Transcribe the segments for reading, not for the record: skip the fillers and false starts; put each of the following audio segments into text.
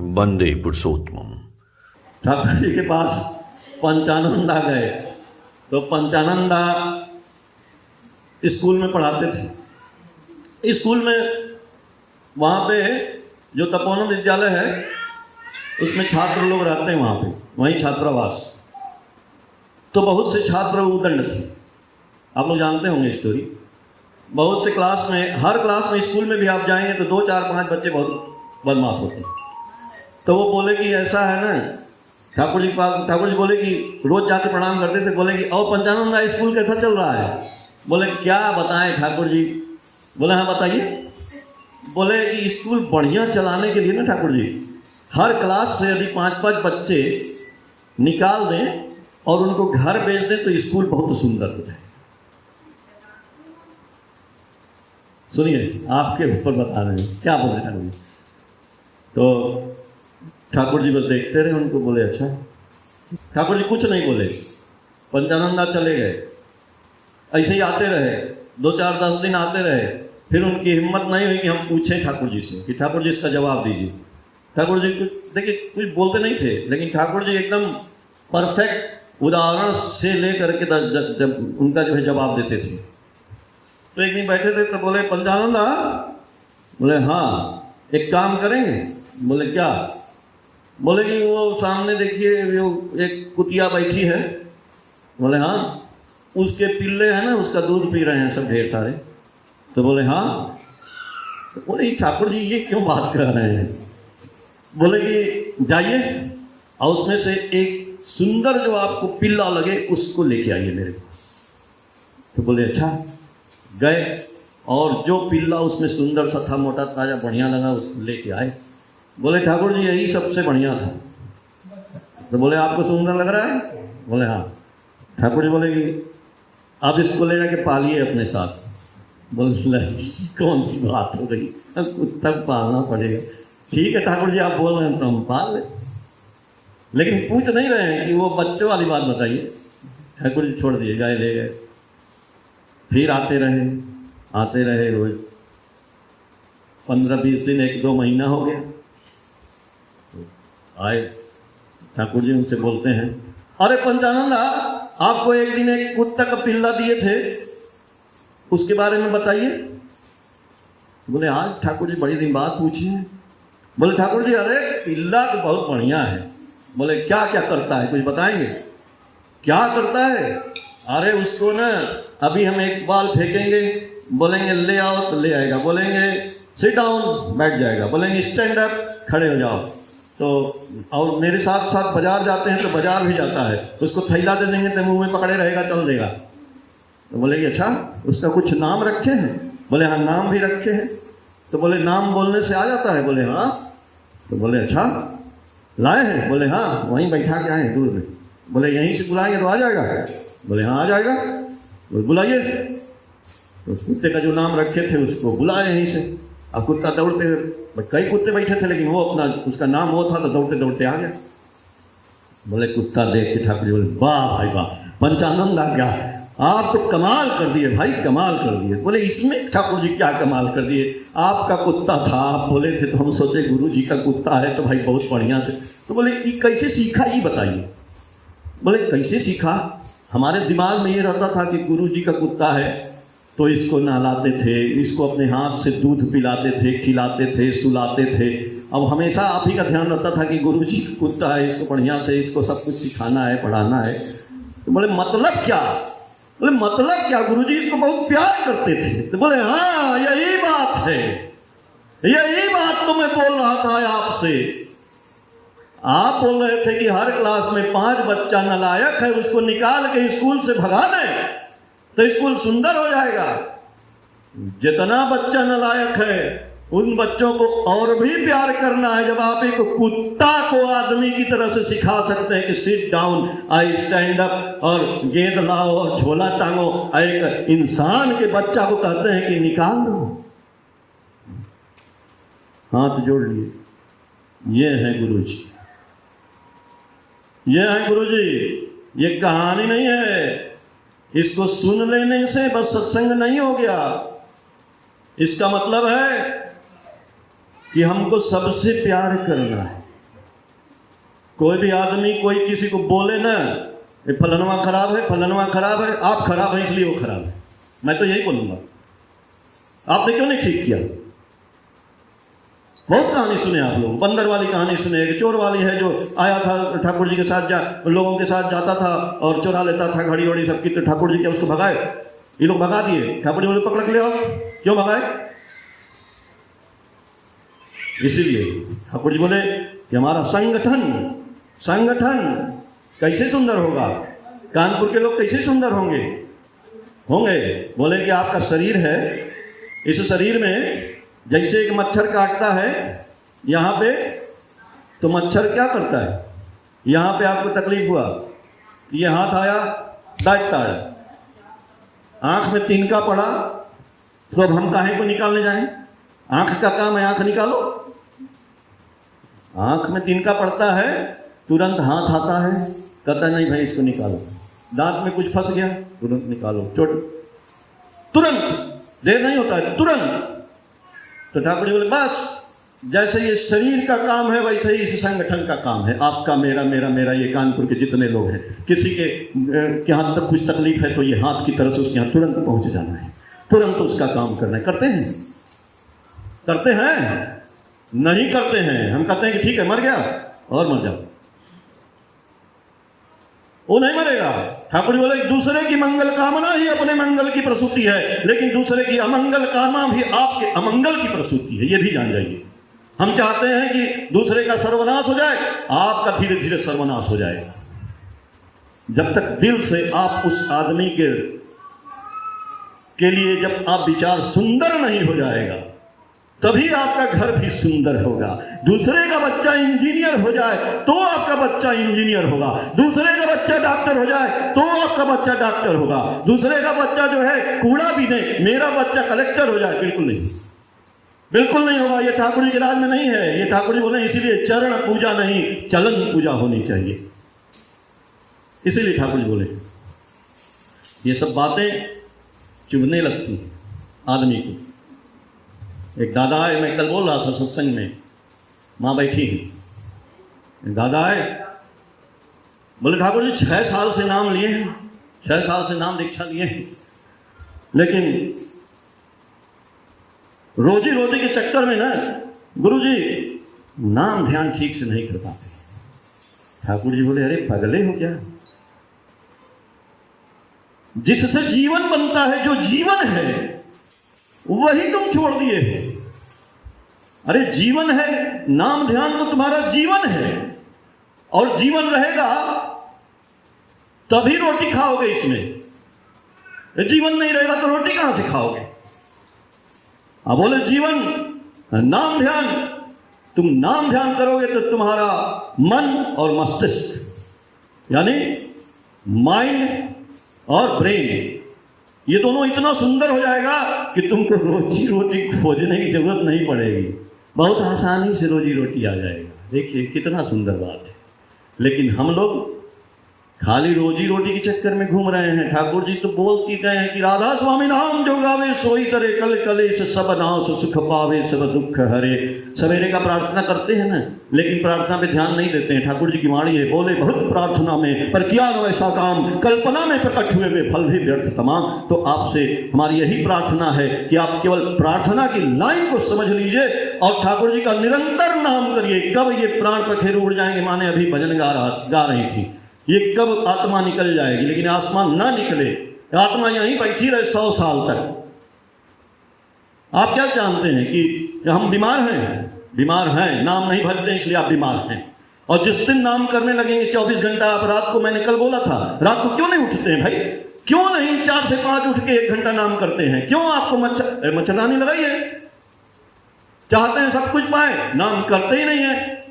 वंदे पुरुषोत्तम। ठाकुर जी के पास पंचानंदा गए तो पंचानंदा स्कूल में पढ़ाते थे। स्कूल में वहाँ पे जो तपोवन विद्यालय है उसमें छात्र लोग रहते हैं, वहाँ पे वहीं छात्रावास। तो बहुत से छात्र उदंड थे, आप लोग जानते होंगे स्टोरी। बहुत से क्लास में, हर क्लास में, स्कूल में भी आप जाएंगे तो 2 4 5 बच्चे बहुत बदमाश होते हैं। तो वो बोले कि ऐसा है ना, ठाकुर जी बोले कि रोज जाके प्रणाम करते थे। बोले कि और पंचानंदा स्कूल कैसा चल रहा है? बोले क्या बताएं ठाकुर जी। बोले हाँ बताइए। बोले कि स्कूल बढ़िया चलाने के लिए ना ठाकुर जी, हर क्लास से यदि 5-5 बच्चे निकाल दें और उनको घर भेज दें तो स्कूल बहुत सुंदर हो जाए। सुनिए, आपके ऊपर बता रहे हैं क्या बोले ठाकुर जी। तो ठाकुर जी बस देखते रहे उनको। बोले अच्छा। ठाकुर जी कुछ नहीं बोले, पंचानंदा चले गए। ऐसे ही आते रहे, 2 4 10 दिन आते रहे। फिर उनकी हिम्मत नहीं हुई कि हम पूछें ठाकुर जी से कि ठाकुर जी इसका जवाब दीजिए। ठाकुर जी देखिए कुछ बोलते नहीं थे, लेकिन ठाकुर जी एकदम परफेक्ट उदाहरण से ले करके जब उनका जो है जवाब देते थे। तो एक दिन बैठे थे तो बोले पंचानंदा। बोले हाँ एक काम करेंगे। बोले क्या? बोले कि वो सामने देखिए वो एक कुतिया बैठी है। बोले हाँ। उसके पिल्ले हैं ना, उसका दूध पी रहे हैं सब ढेर सारे। तो बोले हाँ। तो बोले ठाकुर जी ये क्यों बात कर रहे हैं? बोले कि जाइए और उसमें से एक सुंदर जो आपको पिल्ला लगे उसको लेके आइए मेरे पास। तो बोले अच्छा। गए और जो पिल्ला उसमें सुंदर सा था, मोटा ताजा बढ़िया लगा, उसको लेके आए। बोले ठाकुर जी यही सबसे बढ़िया था। तो बोले आपको सुंदर लग रहा है? बोले हाँ। ठाकुर जी बोले कि अब इसको ले जाके पालिए अपने साथ। बोले कौन सी बात हो गई, अब कुत्ता पालना पड़ेगा। ठीक है ठाकुर जी आप बोल रहे हैं तो हम पाल लें, लेकिन पूछ नहीं रहे हैं कि वो बच्चों वाली बात बताइए। ठाकुर जी छोड़ दिए, गए ले गए। फिर आते रहे रोज। 15-20 दिन, 1-2 महीना हो गया। आए ठाकुर जी उनसे बोलते हैं, अरे पंचानंदा आपको एक दिन एक कुत्ता का पिल्ला दिए थे, उसके बारे में बताइए। बोले आज ठाकुर जी बड़ी दिन बाद पूछे हैं। बोले ठाकुर जी अरे पिल्ला तो बहुत बढ़िया है। बोले क्या क्या करता है, कुछ बताएंगे? क्या करता है? अरे उसको ना अभी हम एक बाल फेंकेंगे, बोलेंगे ले आओ तो ले आएगा, बोलेंगे सिट डाउन बैठ जाएगा, बोलेंगे स्टैंड अप खड़े हो जाओ। तो और मेरे साथ साथ बाजार जाते हैं तो बाजार भी जाता है, उसको थैला दे देंगे तो मुंह में पकड़े रहेगा, चल देगा। तो बोले कि अच्छा उसका कुछ नाम रखे हैं? बोले हाँ नाम भी रखे हैं। तो बोले नाम बोलने से आ जाता है? बोले हाँ। तो बोले अच्छा लाए हैं? बोले हाँ वहीं बैठा के आए हैं दूर में। बोले यहीं से बुलाएंगे तो आ जाएगा? बोले हाँ आ जाएगा। बोले बुलाइए। तो उस कुत्ते का जो नाम रखे थे उसको बुलाए यहीं से। अब कुत्ता दौड़ते, कई कुत्ते बैठे थे लेकिन वो अपना उसका नाम वो था तो दौड़ते दौड़ते आ गया। बोले कुत्ता देख के ठाकुर जी बोले वाह भाई वाह, पंचानंदा क्या आप तो कमाल कर दिए भाई, कमाल कर दिए। बोले इसमें ठाकुर जी क्या कमाल कर दिए? आपका कुत्ता था, आप बोले थे तो हम सोचे गुरु जी का कुत्ता है तो भाई बहुत बढ़िया से। तो बोले कि कैसे सीखा ये बताइए। बोले कैसे सीखा? हमारे दिमाग में ये रहता था कि गुरु जी का कुत्ता है तो इसको नहलाते थे, इसको अपने हाथ से दूध पिलाते थे, खिलाते थे, सुलाते थे। अब हमेशा आप ही का ध्यान रहता था कि गुरु जी का कुत्ता है, इसको बढ़िया से इसको सब कुछ सिखाना है, पढ़ाना है। तो बोले मतलब क्या? बोले मतलब क्या, गुरु जी इसको बहुत प्यार करते थे। तो बोले हाँ यही बात है, यही बात तो मैं बोल रहा था आपसे। आप बोल रहे थे कि हर क्लास में 5 बच्चा नालायक है, उसको निकाल के स्कूल से भगा दें तो स्कूल सुंदर हो जाएगा। जितना बच्चा नालायक है उन बच्चों को और भी प्यार करना है। जब आप एक कुत्ता को आदमी की तरह से सिखा सकते हैं कि sit down, I stand up, और गेंद लाओ और झोला टांगो, एक इंसान के बच्चा को कहते हैं कि निकाल दो। हाथ जोड़ लिए। ये है गुरु जी, ये है गुरु जी। ये कहानी नहीं है, इसको सुन लेने से बस सत्संग नहीं हो गया। इसका मतलब है कि हमको सबसे प्यार करना है। कोई भी आदमी कोई किसी को बोले ना ये फलनवा खराब है, फलनवा खराब है, आप खराब हैं इसलिए वो खराब है, मैं तो यही बोलूँगा, आपने क्यों नहीं ठीक किया। बहुत कहानी सुने आप लोग, बंदर वाली कहानी सुने, एक चोर वाली है जो आया था ठाकुर जी के साथ, लोगों के साथ जाता था और चुरा लेता था घड़ी वड़ी सबकी, तो ठाकुर जी क्या उसको भगाए, ये लोग भगा दिए, ठाकुर जी बोले पकड़ के ले आओ, क्यों भगाए, इसीलिए ठाकुर जी बोले कि हमारा संगठन कैसे सुंदर होगा, कानपुर के लोग कैसे सुंदर होंगे, बोले कि आपका शरीर है, इस शरीर में जैसे एक मच्छर काटता है यहाँ पे, तो मच्छर क्या करता है, यहाँ पे आपको तकलीफ हुआ, ये हाथ आया डांटता है, आँख में तिनका पड़ा, तो अब हम काहे को निकालने जाएं, आँख का काम है आँख निकालो, आँख में तिनका पड़ता है तुरंत हाथ आता है, कहता नहीं भाई इसको निकालो, दांत में कुछ फंस गया तुरंत निकालो, चोट तुरंत, देर नहीं होता है तुरंत। तो ठाकुर जी बोले बस जैसे ये शरीर का काम है वैसे ही इस संगठन का काम है, आपका मेरा मेरा मेरा, ये कानपुर के जितने लोग हैं, किसी के हाथ तक कुछ तकलीफ है तो ये हाथ की तरफ से उसके यहाँ तुरंत पहुँच जाना है, तुरंत उसका काम करना है। करते हैं नहीं करते हैं, हम कहते हैं कि ठीक है मर गया और मर जाओ, वो नहीं मरेगा। ठाकुर जी बोले दूसरे की मंगल कामना ही अपने मंगल की प्रसूति है, लेकिन दूसरे की अमंगल कामना भी आपके अमंगल की प्रसूति है, ये भी जान जाइए। हम चाहते हैं कि दूसरे का सर्वनाश हो जाए, आपका धीरे धीरे सर्वनाश हो जाएगा। जब तक दिल से आप उस आदमी के लिए जब आप विचार सुंदर नहीं हो जाएगा, तभी आपका घर भी सुंदर होगा। दूसरे का बच्चा इंजीनियर हो जाए तो आपका बच्चा इंजीनियर होगा, दूसरे का बच्चा डॉक्टर हो जाए तो आपका बच्चा डॉक्टर होगा, दूसरे का बच्चा जो है कूड़ा भी नहीं, मेरा बच्चा कलेक्टर हो जाए, बिल्कुल नहीं, बिल्कुल नहीं होगा। ये ठाकुर जी के राज में नहीं है। ये ठाकुर जी बोले इसीलिए चरण पूजा नहीं चलन पूजा होनी चाहिए, इसीलिए ठाकुर जी बोले। ये सब बातें चुभने लगती आदमी को। एक दादा है, मैं कल बोल रहा था सत्संग में, माँ बैठी है, दादा है, बोले ठाकुर जी 6 साल से नाम लिए हैं, 6 साल से नाम दीक्षा लिए हैं, लेकिन रोजी रोटी के चक्कर में ना गुरुजी नाम ध्यान ठीक से नहीं कर पाते। ठाकुर जी बोले अरे पगले हो क्या, जिससे जीवन बनता है, जो जीवन है वही तुम छोड़ दिए हो। अरे जीवन है, नाम ध्यान तो तुम्हारा जीवन है, और जीवन रहेगा तभी रोटी खाओगे इसमें। जीवन नहीं रहेगा तो रोटी कहां से खाओगे। अब बोले जीवन नाम ध्यान, तुम नाम ध्यान करोगे तो तुम्हारा मन और मस्तिष्क यानी माइंड और ब्रेन, ये दोनों इतना सुंदर हो जाएगा कि तुमको रोजी रोटी खोजने की जरूरत नहीं पड़ेगी, बहुत आसानी से रोजी रोटी आ जाएगा। देखिए कितना सुंदर बात है। लेकिन हम लोग खाली रोजी रोटी के चक्कर में घूम रहे हैं। ठाकुर जी तो बोल के गए हैं कि राधा स्वामी नाम जो गावे सोई करे कल कलेश सब नाश सुख पावे सब दुख हरे। सवेरे का प्रार्थना करते हैं ना, लेकिन प्रार्थना पे ध्यान नहीं देते हैं। ठाकुर जी की वाणी है, बोले बहुत प्रार्थना में पर किया न वैसा काम, कल्पना में प्रकट हुए वे फल भी व्यर्थ तमाम। तो आपसे हमारी यही प्रार्थना है कि आप केवल प्रार्थना की लाइन को समझ लीजिए और ठाकुर जी का निरंतर नाम करिए। कब ये प्राण पखेरु उड़ जाएंगे, माने अभी भजन गा रही थी, ये कब आत्मा निकल जाएगी, लेकिन आसमान ना निकले, आत्मा यहीं बैठी रहे 100 साल तक। आप क्या जानते हैं कि हम बीमार हैं, नाम नहीं भजते इसलिए आप बीमार हैं। और जिस दिन नाम करने लगेंगे 24 घंटा, आप रात को, मैंने कल बोला था, रात को क्यों नहीं उठते हैं भाई, क्यों नहीं 4 से 5 उठ के 1 घंटा नाम करते हैं? क्यों आपको मच्छरदानी लगाइए, चाहते हैं सब कुछ पाए, नाम करते ही नहीं है।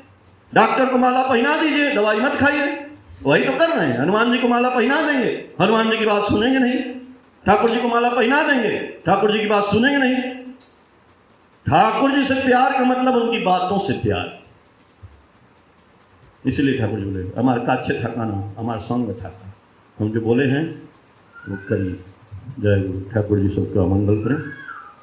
डॉक्टर को माला पहना दीजिए, दवाई मत खाइए, वही तो कर रहे हैं। हनुमान जी को माला पहना देंगे, हनुमान जी की बात सुनेंगे नहीं। ठाकुर जी को माला पहना देंगे, ठाकुर जी की बात सुनेंगे नहीं। ठाकुर जी से प्यार का मतलब उनकी बातों से प्यार। इसलिए ठाकुर जी बोले हमारे काछे थकाना, हमारा संग थका, हम जो बोले हैं वो करिए। जय गुरु। ठाकुर जी सबका मंगल करें।